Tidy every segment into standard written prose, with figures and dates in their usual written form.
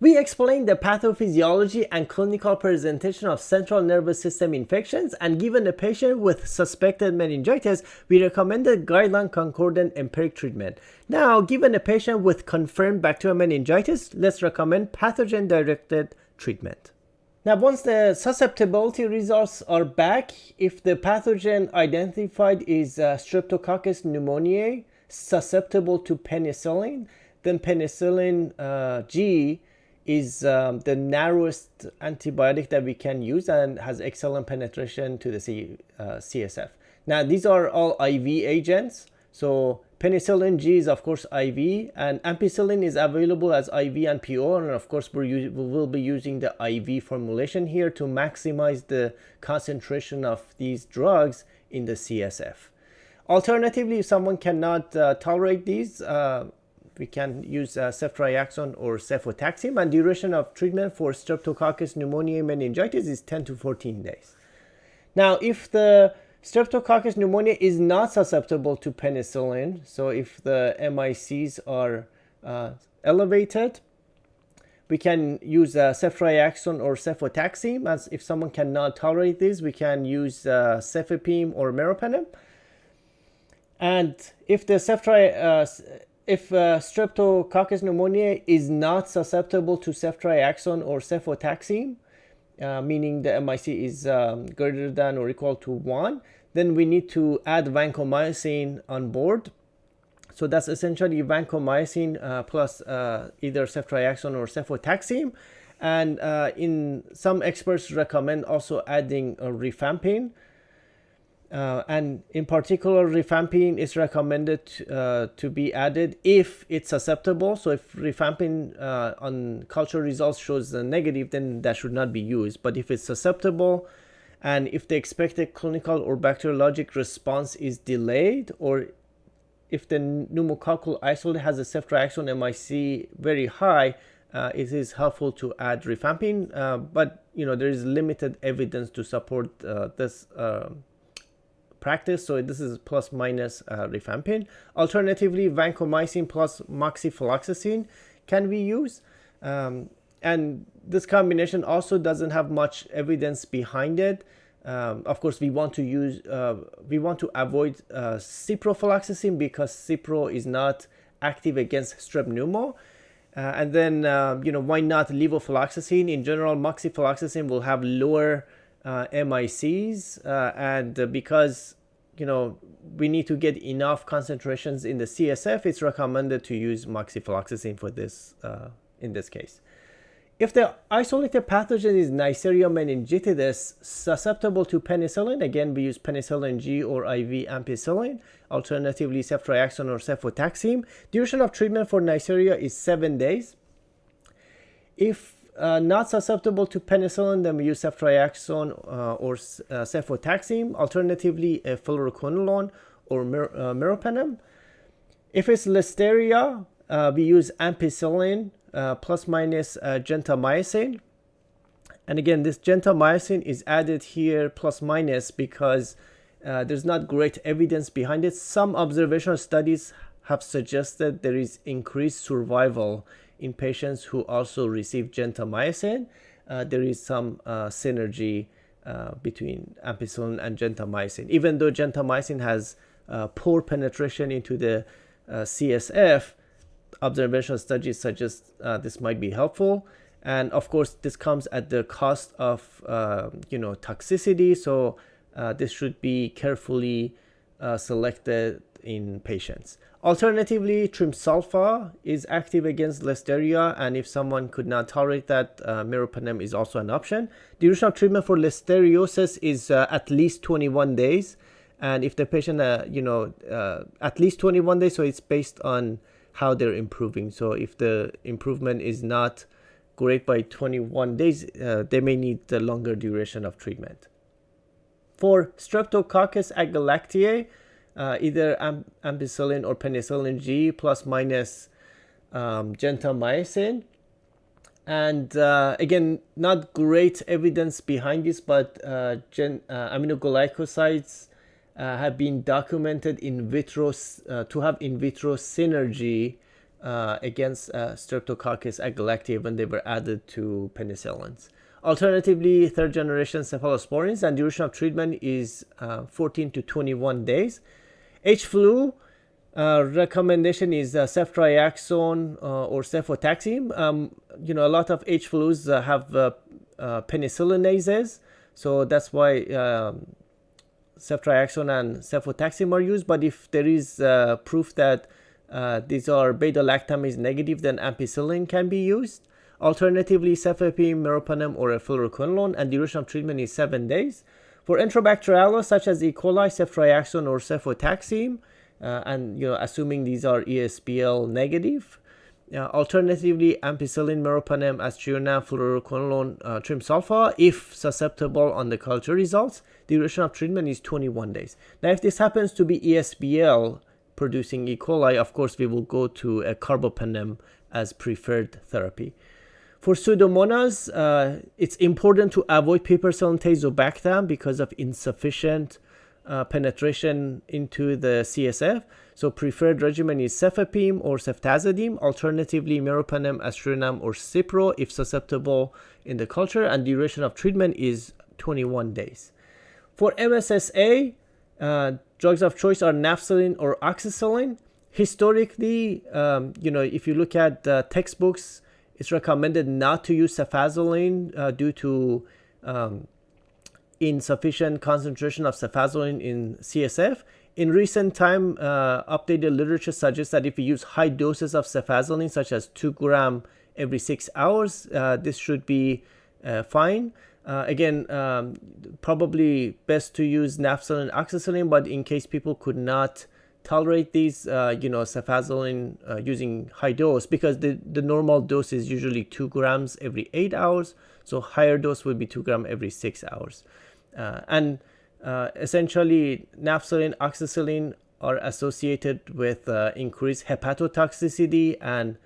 We explained the pathophysiology and clinical presentation of central nervous system infections, and given a patient with suspected meningitis, we recommended guideline concordant empiric treatment. Now, given a patient with confirmed bacterial meningitis, let's recommend pathogen-directed treatment. Now, once the susceptibility results are back, if the pathogen identified is Streptococcus pneumoniae, susceptible to penicillin, then penicillin G is the narrowest antibiotic that we can use and has excellent penetration to the CSF. Now, these are all IV agents. So penicillin G is of course IV, and ampicillin is available as IV and PO, and of course we will be using the IV formulation here to maximize the concentration of these drugs in the CSF. Alternatively, if someone cannot tolerate these, we can use Ceftriaxone or cefotaxime, and duration of treatment for Streptococcus pneumoniae meningitis is 10 to 14 days. Now, if the Streptococcus pneumoniae is not susceptible to penicillin, so if the MICs are elevated, we can use ceftriaxone or cefotaxime. As if someone cannot tolerate this, we can use cefepime or Meropenem. And if the Streptococcus pneumoniae is not susceptible to ceftriaxone or cefotaxime, meaning the MIC is greater than or equal to 1, then we need to add vancomycin on board. So that's essentially vancomycin plus either ceftriaxone or cefotaxime. And in some experts recommend also adding rifampin. And in particular, rifampin is recommended to be added if it's susceptible. So if rifampin on culture results shows negative, then that should not be used. But if it's susceptible, and if the expected clinical or bacteriologic response is delayed, or if the pneumococcal isolate has a ceftriaxone MIC very high, it is helpful to add rifampin. But there is limited evidence to support this practice, so this is plus minus rifampin. Alternatively, vancomycin plus moxifloxacin can be used, and this combination also doesn't have much evidence behind it. Of course, we want to avoid ciprofloxacin because cipro is not active against strep pneumo. And then why not levofloxacin? In general, moxifloxacin will have lower MICs, and because we need to get enough concentrations in the CSF, it's recommended to use moxifloxacin for this in this case. If the isolated pathogen is Neisseria meningitidis susceptible to penicillin, again we use penicillin G or IV ampicillin, alternatively ceftriaxone or cefotaxime. Duration of treatment for Neisseria is 7 days. If not susceptible to penicillin, then we use ceftriaxone or cefotaxime, alternatively fluoroquinolone or Meropenem. If it's Listeria, we use ampicillin plus minus gentamicin. And again, this gentamicin is added here plus minus because there's not great evidence behind it. Some observational studies have suggested there is increased survival in patients who also receive gentamicin. There is some synergy between ampicillin and gentamicin. Even though gentamicin has poor penetration into the CSF, observational studies suggest this might be helpful. And of course, this comes at the cost of toxicity. So this should be carefully selected in patients. Alternatively, trimsulfa is active against Listeria, and if someone could not tolerate that, Meropenem is also an option. Duration of treatment for listeriosis is at least 21 days, and if the patient, at least 21 days, so it's based on how they're improving. So if the improvement is not great by 21 days, they may need the longer duration of treatment. For Streptococcus agalactiae, either ampicillin or penicillin G plus minus gentamicin. And again, not great evidence behind this, but aminoglycosides have been documented in vitro to have in vitro synergy against Streptococcus agalactiae when they were added to penicillins. Alternatively, third generation cephalosporins, and duration of treatment is 14 to 21 days. H-flu recommendation is ceftriaxone or cefotaxime. A lot of H-flus have penicillinases, so that's why ceftriaxone and cefotaxime are used. But if there is proof that these are beta-lactamase negative, then ampicillin can be used. Alternatively, cefepime, meropenem, or fluoroquinolone, and duration of treatment is 7 days. For enterobacteriales such as E. coli, ceftriaxone or cefotaxime, and assuming these are ESBL negative. Alternatively, ampicillin, meropenem, aztreonam, fluoroquinolone, trimsulfa, if susceptible on the culture results. Duration of treatment is 21 days. Now, if this happens to be ESBL producing E. coli, of course, we will go to a carbapenem as preferred therapy. For Pseudomonas, it's important to avoid piperacillin tazobactam because of insufficient penetration into the CSF. So preferred regimen is cefepime or ceftazidime, alternatively meropenem, aztreonam, or cipro if susceptible in the culture, and duration of treatment is 21 days. For MSSA, drugs of choice are Nafcillin or oxacillin. Historically, if you look at textbooks, it's recommended not to use cefazolin due to insufficient concentration of cefazolin in CSF. In recent time, updated literature suggests that if you use high doses of cefazolin, such as 2 grams every 6 hours, this should be fine. Again, probably best to use Nafcillin and oxacillin, but in case people could not tolerate these, cefazolin using high dose, because the normal dose is usually 2 grams every 8 hours, so higher dose would be 2 grams every 6 hours. Essentially, Nafcillin, oxacillin are associated with increased hepatotoxicity and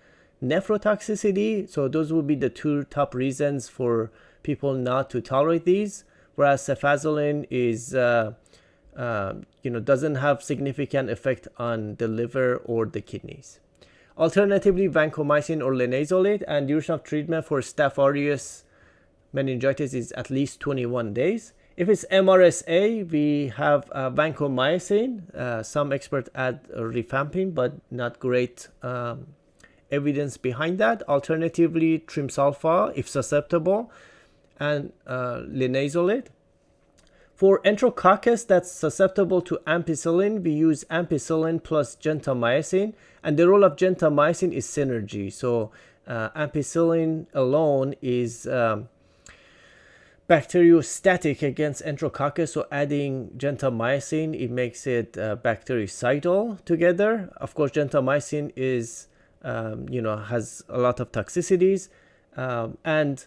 nephrotoxicity, so those would be the two top reasons for people not to tolerate these, whereas cefazolin is doesn't have significant effect on the liver or the kidneys. Alternatively, vancomycin or linezolid, and duration of treatment for Staph aureus meningitis is at least 21 days. If it's MRSA, we have vancomycin. Some experts add rifampin, but not great evidence behind that. Alternatively, trimsulfa if susceptible, and linezolid. For Enterococcus that's susceptible to ampicillin, we use ampicillin plus gentamicin, and the role of gentamicin is synergy. So ampicillin alone is bacteriostatic against Enterococcus, so adding gentamicin, it makes it bactericidal together. Of course, gentamicin is has a lot of toxicities, and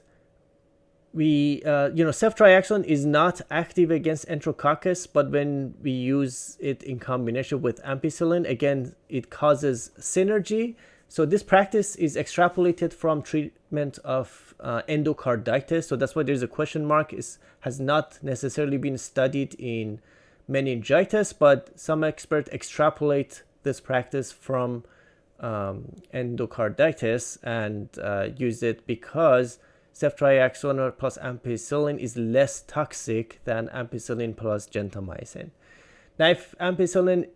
ceftriaxone is not active against Enterococcus, but when we use it in combination with ampicillin, again, it causes synergy. So this practice is extrapolated from treatment of endocarditis. So that's why there's a question mark. It has not necessarily been studied in meningitis, but some experts extrapolate this practice from endocarditis and use it because ceftriaxone plus ampicillin is less toxic than ampicillin plus gentamicin. Now, if ampicillin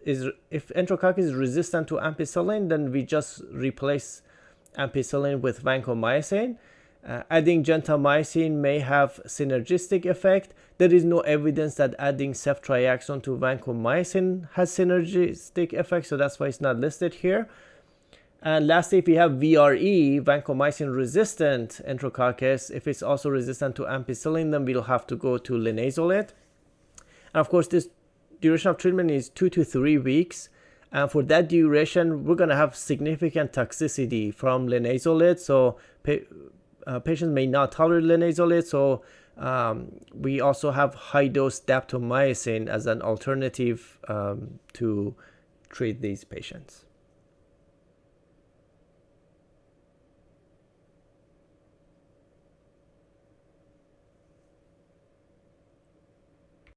if Enterococcus is resistant to ampicillin, then we just replace ampicillin with vancomycin. Adding gentamicin may have synergistic effect. There is no evidence that adding ceftriaxone to vancomycin has synergistic effect, so that's why it's not listed here. And lastly, if we have VRE, vancomycin resistant Enterococcus, if it's also resistant to ampicillin, then we'll have to go to linezolid. And of course, this duration of treatment is 2 to 3 weeks. And for that duration, we're going to have significant toxicity from linezolid. So patients may not tolerate linezolid. So we also have high-dose daptomycin as an alternative to treat these patients.